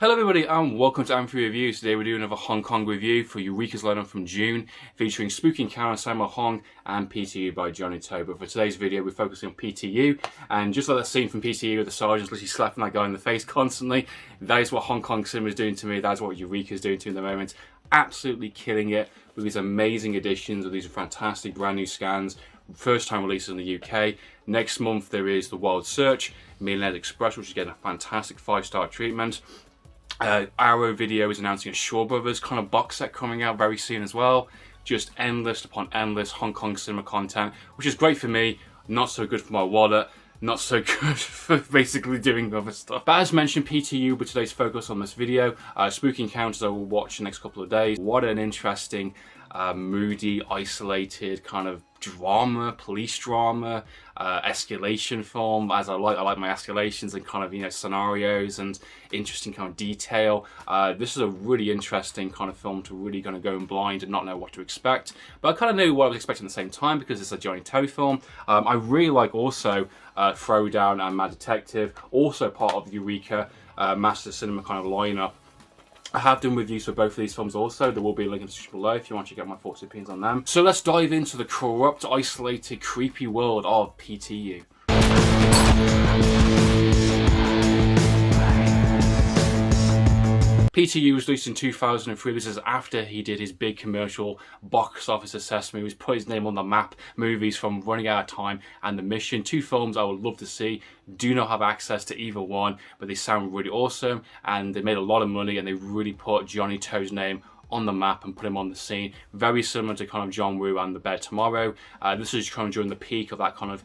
Hello everybody and welcome to Amphlett Reviews. Today we're doing another Hong Kong review for EUREKA's lineup from June, featuring Spooky Encounters Hong and PTU by Johnnie. But for today's video we're focusing on PTU, and just like that scene from PTU with the sergeants literally slapping that guy in the face constantly, that is what Hong Kong cinema is doing to me. That is what EUREKA is doing to me at the moment. Absolutely killing it with these amazing additions, with these fantastic brand new scans. First time releases in the UK. Next month there is The Wild Search, Millionaire Express, which is getting a fantastic 5-star treatment. Arrow Video is announcing a Shaw Brothers kind of box set coming out very soon as well. Just endless upon endless Hong Kong cinema content, which is great for me, not so good for my wallet, not so good for basically doing other stuff. But as mentioned, PTU with today's focus on this video. Spooky Encounters I will watch the next couple of days. What an interesting, moody, isolated kind of drama, police drama, escalation film. As I like my escalations and kind of, scenarios and interesting kind of detail. This is a really interesting kind of film to really kind of go in blind and not know what to expect. But I kind of knew what I was expecting at the same time because it's a Johnnie film. I really like also Throwdown and Mad Detective, also part of the EUREKA Master Cinema kind of lineup. I have done reviews for both of these films also. There will be a link in the description below if you want to get my thoughts and opinions on them. So let's dive into the corrupt, isolated, creepy world of PTU. PTU was released in 2003. This is after he did his big commercial box office assessment. He was put his name on the map. Movies from Running Out of Time and The Mission. Two films I would love to see. Do not have access to either one, but they sound really awesome and they made a lot of money and they really put Johnnie To's name on the map and put him on the scene. Very similar to kind of John Woo and The Bear Tomorrow. This is kind of during the peak of that kind of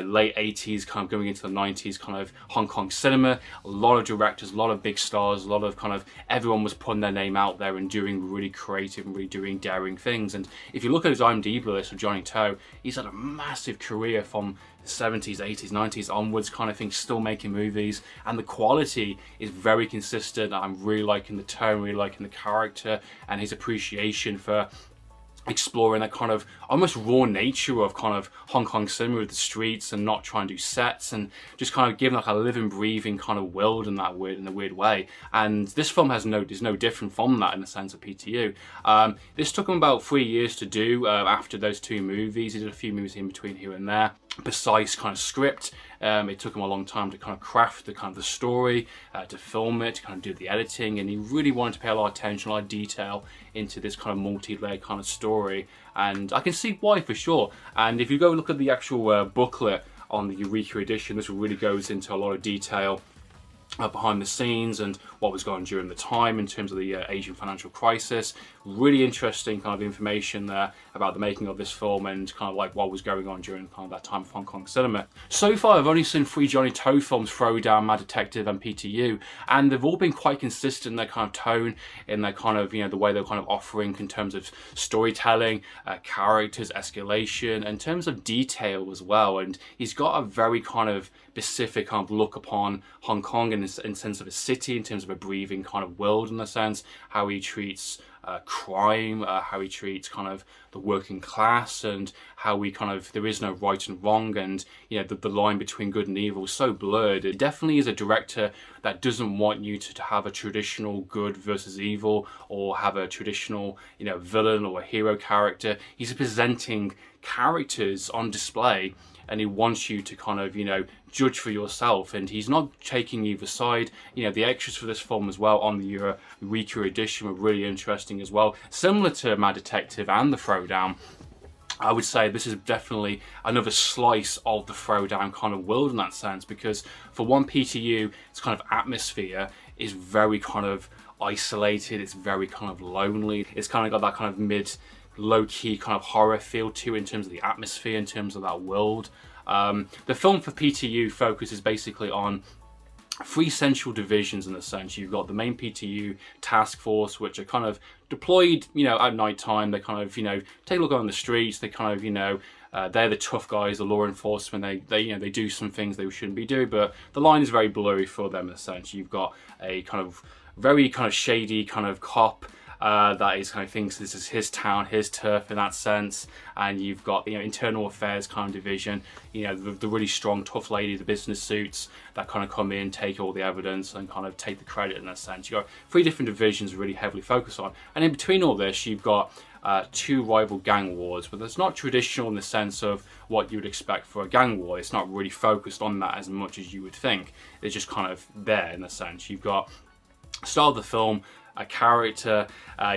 late 80s, kind of going into the 90s kind of Hong Kong cinema. A lot of directors, a lot of big stars, a lot of kind of everyone was putting their name out there and doing really creative and really doing daring things. And if you look at his IMDb list of Johnnie To, he's had a massive career from the 70s, 80s, 90s onwards kind of thing, still making movies, and the quality is very consistent. I'm really liking the tone, really liking the character and his appreciation for exploring that kind of almost raw nature of kind of Hong Kong cinema with the streets and not trying to do sets and just kind of giving like a living, breathing kind of world in a weird way. And this film is no different from that in the sense of PTU. This took him about 3 years to do after those two movies. He did a few movies in between here and there. Precise kind of script. It took him a long time to kind of craft the story, to film it, to kind of do the editing, and he really wanted to pay a lot of attention, a lot of detail into this kind of multi-layer kind of story, and I can see why for sure. And if you go look at the actual booklet on the EUREKA edition, this really goes into a lot of detail behind the scenes and what was going on during the time in terms of the Asian financial crisis. Really interesting kind of information there about the making of this film and kind of like what was going on during kind of that time of Hong Kong cinema. So far I've only seen 3 Johnnie To films, Throwdown, Mad Detective and PTU, and they've all been quite consistent in their kind of tone, in their kind of, the way they're kind of offering in terms of storytelling, characters, escalation, in terms of detail as well. And he's got a very kind of specific kind of look upon Hong Kong in sense of a city, in terms of a breathing kind of world, in the sense how he treats crime, how he treats kind of the working class, and how he kind of, there is no right and wrong, and the line between good and evil is so blurred. It definitely is a director that doesn't want you to have a traditional good versus evil, or have a traditional villain or a hero character. He's presenting characters on display and he wants you to kind of, judge for yourself, and he's not taking either side. The extras for this film as well on the EUREKA edition were really interesting as well. Similar to Mad Detective and The Throwdown, I would say this is definitely another slice of the Throwdown kind of world in that sense, because for one, PTU, its kind of atmosphere is very kind of isolated, it's very kind of lonely, it's kind of got that kind of low-key kind of horror feel to it in terms of the atmosphere, in terms of that world. The film for PTU focuses basically on 3 central divisions in a sense. You've got the main PTU task force, which are kind of deployed, at night time. They kind of, take a look on the streets. They kind of, they're the tough guys, the law enforcement. They do some things they shouldn't be doing, but the line is very blurry for them in a sense. You've got a kind of very kind of shady kind of cop that is kind of thinks this is his town, his turf in that sense. And you've got, you know, internal affairs kind of division, you know, the really strong, tough lady, the business suits that kind of come in, take all the evidence and kind of take the credit in that sense. You've got 3 different divisions really heavily focused on. And in between all this, you've got 2 rival gang wars, but it's not traditional in the sense of what you would expect for a gang war. It's not really focused on that as much as you would think. It's just kind of there in a sense. You've got, start of the film, a character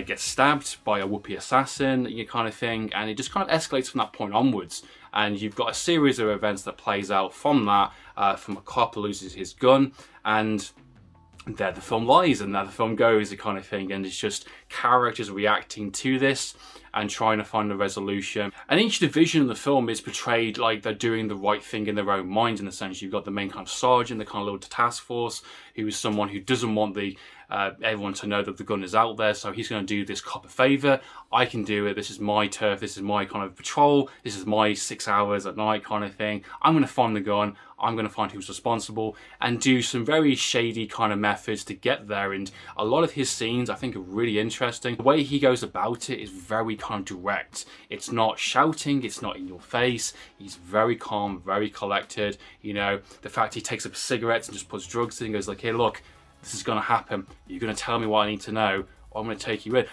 gets stabbed by a would-be assassin, you kind of thing, and it just kind of escalates from that point onwards. And you've got a series of events that plays out from that, from a cop who loses his gun, and there the film lies, and there the film goes, the kind of thing. And it's just characters reacting to this and trying to find a resolution. And each division of the film is portrayed like they're doing the right thing in their own mind, in the sense you've got the main kind of sergeant, the kind of little task force, who is someone who doesn't want the everyone to know that the gun is out there, so he's going to do this cop a favour. I can do it, this is my turf, this is my kind of patrol, this is my 6 hours at night kind of thing. I'm going to find the gun, I'm going to find who's responsible, and do some very shady kind of methods to get there. And a lot of his scenes I think are really interesting. The way he goes about it is very kind of direct. It's not shouting, it's not in your face. He's very calm, very collected. You know, the fact he takes up cigarettes and just puts drugs in and goes like, hey look, this is going to happen. You're going to tell me what I need to know, or I'm going to take you in.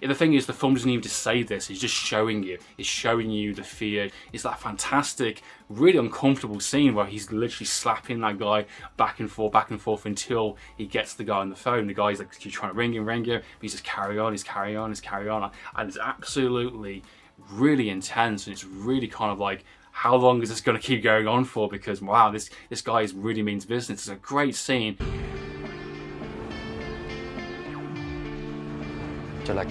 The thing is, the film doesn't even just say this. It's just showing you. It's showing you the fear. It's that fantastic, really uncomfortable scene where he's literally slapping that guy back and forth until he gets the guy on the phone. The guy's like, you're trying to ring him, but he's just carry on. And it's absolutely really intense, and it's really kind of like, how long is this going to keep going on for? Because wow, this guy really means business. It's a great scene. Jelek.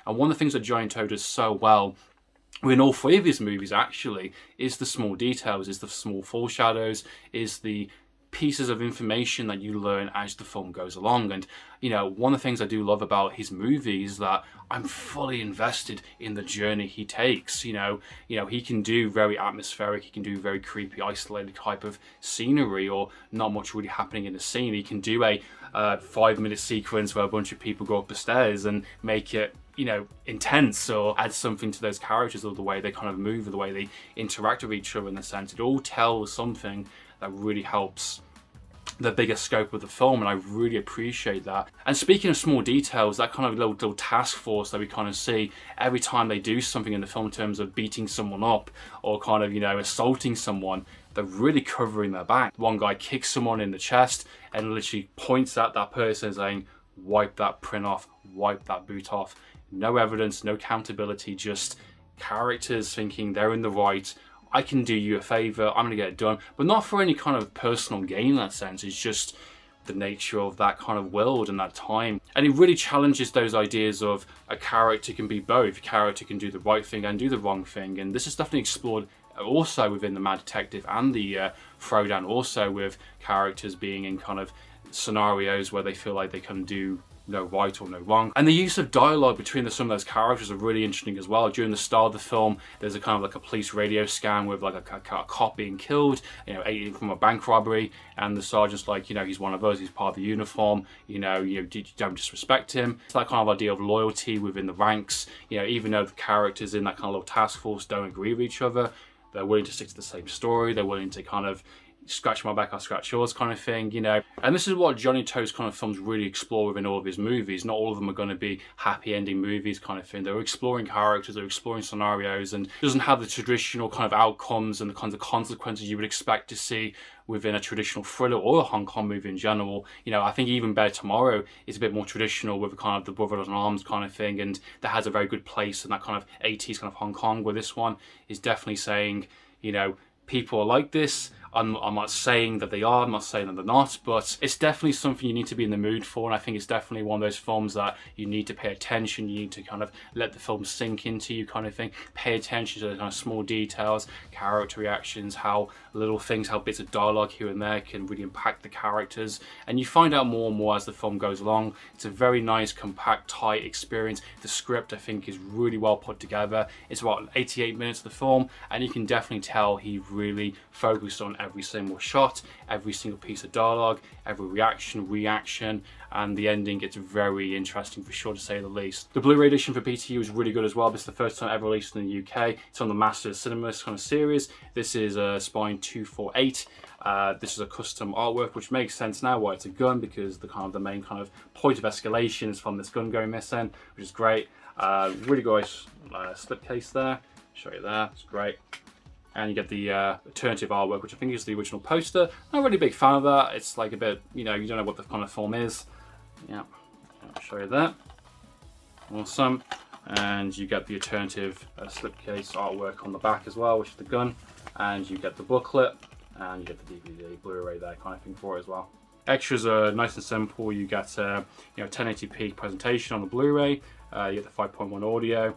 And one of the things that Johnnie To does so well in all 3 of his movies actually is the small details, is the small foreshadows, is the pieces of information that you learn as the film goes along. And you know, one of the things I do love about his movies is that I'm fully invested in the journey he takes. You know, he can do very atmospheric, he can do very creepy, isolated type of scenery, or not much really happening in the scene. He can do a 5-minute sequence where a bunch of people go up the stairs and make it, you know, intense, or add something to those characters, or the way they kind of move, or the way they interact with each other in a sense. It all tells something that really helps the bigger scope of the film, and I really appreciate that. And speaking of small details, that kind of little task force that we kind of see every time they do something in the film in terms of beating someone up or kind of, you know, assaulting someone, they're really covering their back. One guy kicks someone in the chest and literally points at that person saying, wipe that print off, wipe that boot off. No evidence, no accountability, just characters thinking they're in the right. I can do you a favour, I'm going to get it done. But not for any kind of personal gain in that sense. It's just the nature of that kind of world and that time. And it really challenges those ideas of a character can be both. A character can do the right thing and do the wrong thing. And this is definitely explored also within the Mad Detective and the Throwdown, also with characters being in kind of scenarios where they feel like they can do no right or no wrong. And the use of dialogue between some of those characters are really interesting as well. During the start of the film, there's a kind of like a police radio scan with like a cop being killed, you know, from a bank robbery, and the sergeant's like, you know, he's one of us, he's part of the uniform, you don't disrespect him. It's that kind of idea of loyalty within the ranks, you know, even though the characters in that kind of little task force don't agree with each other, they're willing to stick to the same story, they're willing to kind of scratch my back, I'll scratch yours kind of thing, you know. And this is what Johnnie To's kind of films really explore within all of his movies. Not all of them are going to be happy ending movies kind of thing. They're exploring characters, they're exploring scenarios, and doesn't have the traditional kind of outcomes and the kinds of consequences you would expect to see within a traditional thriller or a Hong Kong movie in general. You know, I think even Better Tomorrow is a bit more traditional with a kind of the Brothers in Arms kind of thing, and that has a very good place in that kind of 80s kind of Hong Kong, where this one is definitely saying, you know, people are like this. I'm not saying that they are, I'm not saying that they're not, but it's definitely something you need to be in the mood for, and I think it's definitely one of those films that you need to pay attention, you need to kind of let the film sink into you kind of thing, pay attention to the kind of small details, character reactions, how little things, how bits of dialogue here and there can really impact the characters, and you find out more and more as the film goes along. It's a very nice, compact, tight experience. The script, I think, is really well put together. It's about 88 minutes of the film, and you can definitely tell he really focused on every single shot, every single piece of dialogue, every reaction, and the ending gets very interesting for sure, to say the least. The Blu-ray edition for PTU is really good as well. This is the first time ever released in the UK. It's on the Master Cinemas kind of series. This is Spine 248. This is a custom artwork, which makes sense now why it's a gun, because the main kind of point of escalation is from this gun going missing, which is great. Really nice slipcase there. Show you there. It's great. And you get the alternative artwork, which I think is the original poster. Not really a big fan of that. It's like a bit, you don't know what the kind of film is. Yeah, I'll show you that. Awesome. And you get the alternative slipcase artwork on the back as well, which is the gun. And you get the booklet, and you get the DVD, Blu-ray there kind of thing for it as well. Extras are nice and simple. You get 1080p presentation on the Blu-ray. You get the 5.1 audio.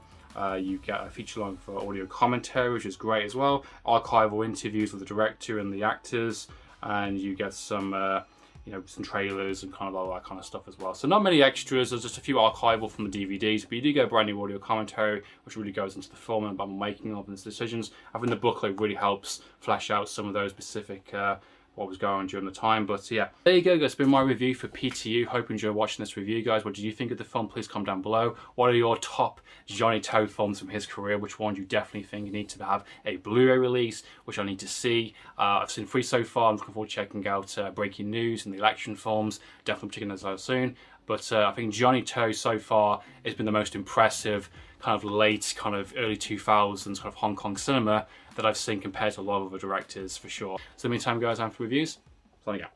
You get a feature length for audio commentary, which is great as well. Archival interviews with the director and the actors, and you get some some trailers and kind of all that kind of stuff as well. So not many extras. There's just a few archival from the DVDs, but you do get a brand new audio commentary, which really goes into the film and about the making of and its decisions. I think the booklet really helps flesh out some of those specific what was going on during the time. But yeah, there you go, guys. It's been my review for PTU. Hope you enjoyed watching this review, guys. What did you think of the film? Please comment down below. What are your top Johnnie To films from his career? Which one do you definitely think need to have a Blu-ray release, which I need to see? I've seen 3 so far. I'm looking forward to checking out Breaking News and the election films. Definitely checking those out soon. But I think Johnnie To so far has been the most impressive kind of late, kind of early 2000s kind of Hong Kong cinema that I've seen compared to a lot of other directors for sure. So in the meantime, guys, Amphlett Reviews, signing out.